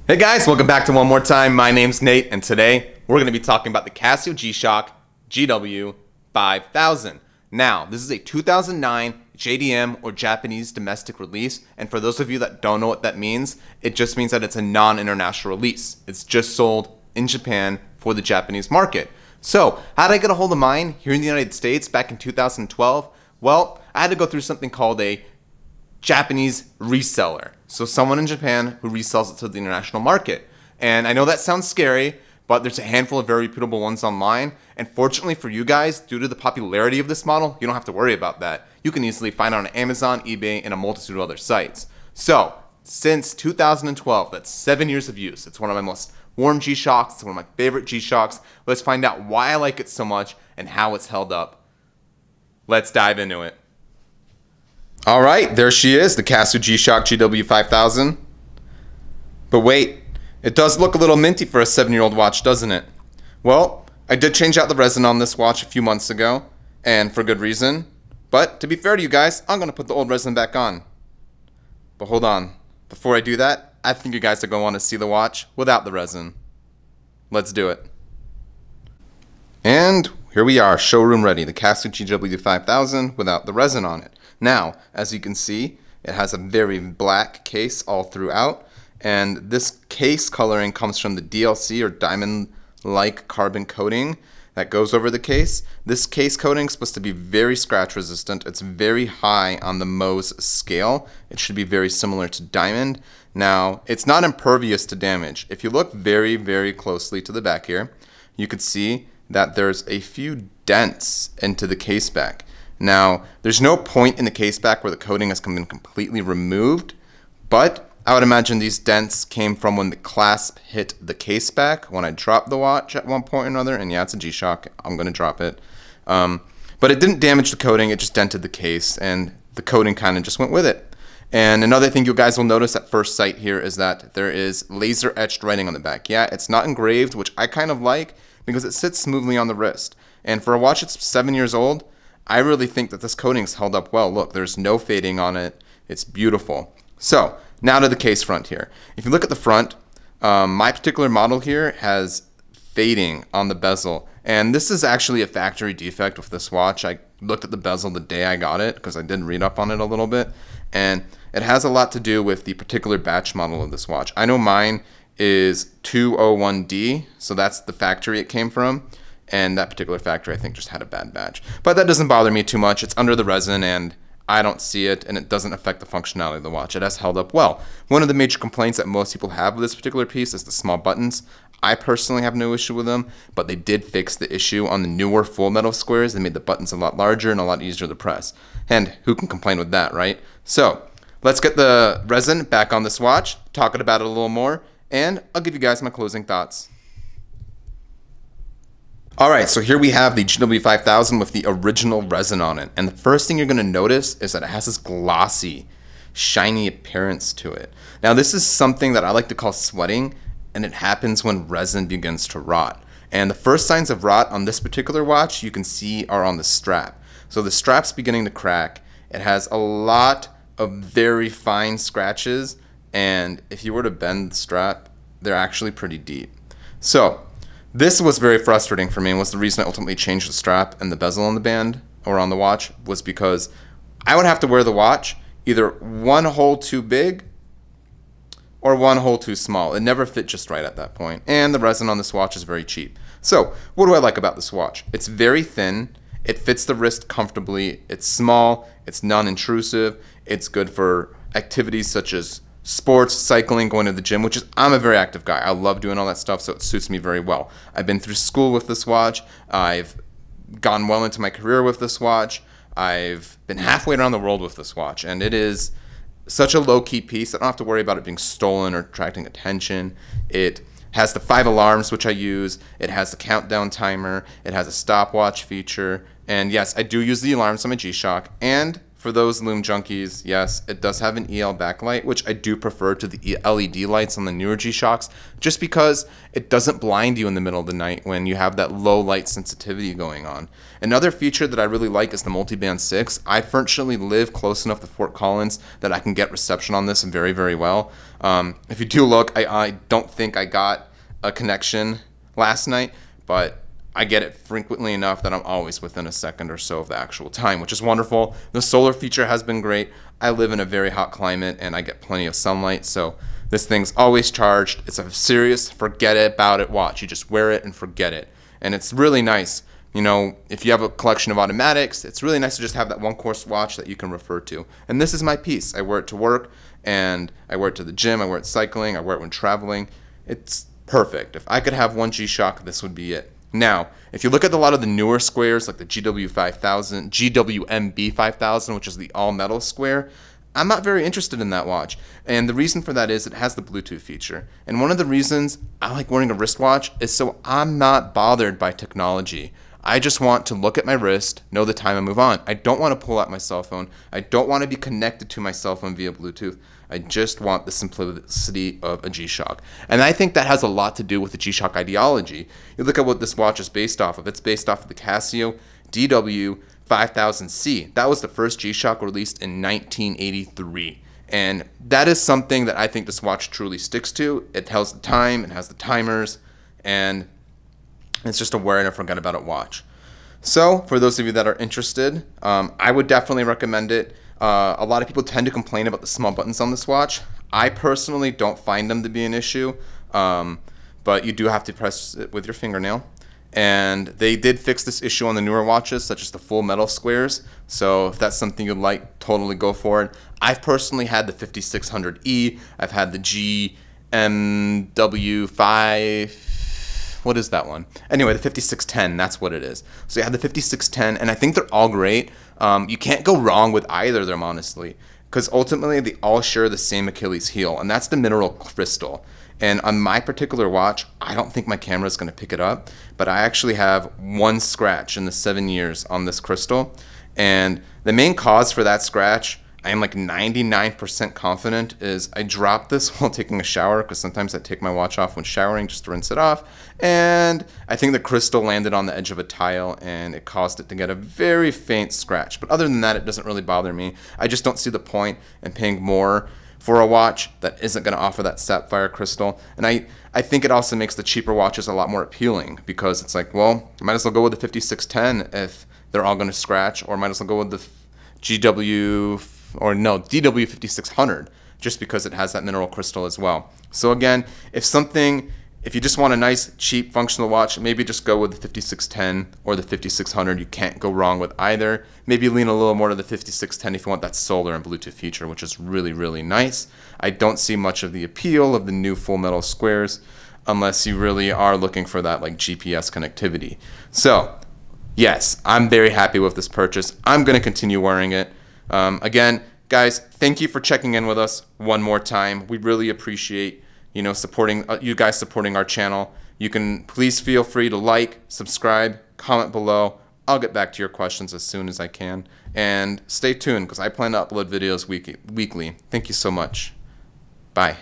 Hey guys, welcome back to One More Time. My name's Nate, and today we're going to be talking about the Casio G-Shock GW-5000. Now, this is a 2009 JDM or Japanese domestic release, and for those of you that don't know what that means, it just means that it's a non-international release. It's just sold in Japan for the Japanese market. So, how did I get a hold of mine here in the United States back in 2012? Well, I had to go through something called a Japanese reseller. So someone in Japan who resells it to the international market. And I know that sounds scary, but there's a handful of very reputable ones online. And fortunately for you guys, due to the popularity of this model, you don't have to worry about that. You can easily find it on Amazon, eBay, and a multitude of other sites. So since 2012, that's 7 years of use. It's one of my most worn G-Shocks. It's one of my favorite G-Shocks. Let's find out why I like it so much and how it's held up. Let's dive into it. All right, there she is, the Casio G-Shock GW-5000. But wait, it does look a little minty for a 7-year-old watch, doesn't it? Well, I did change out the resin on this watch a few months ago, and for good reason. But to be fair to you guys, I'm going to put the old resin back on. But hold on, before I do that, I think you guys are going to want to see the watch without the resin. Let's do it. And here we are, showroom ready, the Casio GW-5000 without the resin on it. Now, as you can see, it has a very black case all throughout, and this case coloring comes from the DLC or diamond-like carbon coating that goes over the case. This case coating is supposed to be very scratch resistant. It's very high on the Mohs scale. It should be very similar to diamond. Now, it's not impervious to damage. If you look very, very closely to the back here, you could see that there's a few dents into the case back. Now, there's no point in the case back where the coating has been completely removed, but I would imagine these dents came from when the clasp hit the case back, when I dropped the watch at one point or another, and yeah, it's a G-Shock, I'm going to drop it. But it didn't damage the coating, it just dented the case, and the coating kind of just went with it. And another thing you guys will notice at first sight here is that there is laser etched writing on the back. Yeah, it's not engraved, which I kind of like, because it sits smoothly on the wrist. And for a watch that's 7 years old, I really think that this coating's held up well. Look, there's no fading on it. It's beautiful. So, now to the case front here. If you look at the front, my particular model here has fading on the bezel. And this is actually a factory defect with this watch. I looked at the bezel the day I got it because I did read up on it a little bit. And it has a lot to do with the particular batch model of this watch. I know mine is 201D, so that's the factory it came from. And that particular factory, I think, just had a bad batch. But that doesn't bother me too much. It's under the resin, and I don't see it, and it doesn't affect the functionality of the watch. It has held up well. One of the major complaints that most people have with this particular piece is the small buttons. I personally have no issue with them, but they did fix the issue on the newer full metal squares. They made the buttons a lot larger and a lot easier to press. And who can complain with that, right? So, let's get the resin back on this watch, talk about it a little more, and I'll give you guys my closing thoughts. Alright, so here we have the GW-5000 with the original resin on it. And the first thing you're going to notice is that it has this glossy, shiny appearance to it. Now this is something that I like to call sweating, and it happens when resin begins to rot. And the first signs of rot on this particular watch you can see are on the strap. So the strap's beginning to crack. It has a lot of very fine scratches, and if you were to bend the strap, they're actually pretty deep. So, this was very frustrating for me, and was the reason I ultimately changed the strap and the bezel on the band, or on the watch, was because I would have to wear the watch either one hole too big or one hole too small. It never fit just right at that point, and the resin on this watch is very cheap. So, what do I like about this watch? It's very thin, it fits the wrist comfortably, it's small, it's non-intrusive, it's good for activities such as sports, cycling, going to the gym, which is, I'm a very active guy. I love doing all that stuff, so it suits me very well. I've been through school with this watch. I've gone well into my career with this watch. I've been halfway around the world with this watch, and it is such a low-key piece. I don't have to worry about it being stolen or attracting attention. It has the 5 alarms, which I use. It has the countdown timer. It has a stopwatch feature. And yes, I do use the alarms on my G-Shock. And for those Lume junkies, yes, it does have an EL backlight, which I do prefer to the LED lights on the newer G-Shocks, just because it doesn't blind you in the middle of the night when you have that low light sensitivity going on. Another feature that I really like is the multiband 6. I fortunately live close enough to Fort Collins that I can get reception on this very, very well. If you do look, I don't think I got a connection last night, but I get it frequently enough that I'm always within a second or so of the actual time, which is wonderful. The solar feature has been great. I live in a very hot climate and I get plenty of sunlight, so this thing's always charged. It's a serious forget it about it watch. You just wear it and forget it. And it's really nice. You know, if you have a collection of automatics, it's really nice to just have that one course watch that you can refer to. And this is my piece. I wear it to work, and I wear it to the gym, I wear it cycling, I wear it when traveling. It's perfect. If I could have one G-Shock, this would be it. Now, if you look at a lot of the newer squares, like the GW-5000, GW-5000, which is the all-metal square, I'm not very interested in that watch. And the reason for that is it has the Bluetooth feature. And one of the reasons I like wearing a wristwatch is so I'm not bothered by technology. I just want to look at my wrist, know the time, and move on. I don't want to pull out my cell phone. I don't want to be connected to my cell phone via Bluetooth. I just want the simplicity of a G-Shock. And I think that has a lot to do with the G-Shock ideology. You look at what this watch is based off of. It's based off of the Casio GW-5000C. That was the first G-Shock released in 1983. And that is something that I think this watch truly sticks to. It tells the time, it has the timers, and it's just a wear and forget about it watch. So for those of you that are interested, I would definitely recommend it. A lot of people tend to complain about the small buttons on this watch. I personally don't find them to be an issue, but you do have to press it with your fingernail. And they did fix this issue on the newer watches, such as the full metal squares. So if that's something you'd like, totally go for it. I've personally had the 5600E. I've had the GW-5000. What is that one? Anyway, the 5610, that's what it is. So you have the 5610, and I think they're all great. You can't go wrong with either of them, honestly, because ultimately they all share the same Achilles heel, and that's the mineral crystal. And on my particular watch, I don't think my camera is going to pick it up, but I actually have one scratch in the 7 years on this crystal. And the main cause for that scratch, I am like 99% confident, is I dropped this while taking a shower, because sometimes I take my watch off when showering just to rinse it off, and I think the crystal landed on the edge of a tile and it caused it to get a very faint scratch. But other than that, it doesn't really bother me. I just don't see the point in paying more for a watch that isn't going to offer that sapphire crystal. And I think it also makes the cheaper watches a lot more appealing, because it's like, well, I might as well go with the 5610 if they're all going to scratch, or might as well go with the DW-5600, just because it has that mineral crystal as well. So again, if you just want a nice, cheap, functional watch, maybe just go with the 5610 or the 5600. You can't go wrong with either. Maybe lean a little more to the 5610 if you want that solar and Bluetooth feature, which is really, really nice. I don't see much of the appeal of the new full metal squares unless you really are looking for that like GPS connectivity. So yes, I'm very happy with this purchase. I'm going to continue wearing it. Again, guys, thank you for checking in with us one more time. We really appreciate supporting you guys supporting our channel. You can please feel free to like, subscribe, comment below. I'll get back to your questions as soon as I can. And stay tuned, because I plan to upload videos weekly. Thank you so much. Bye.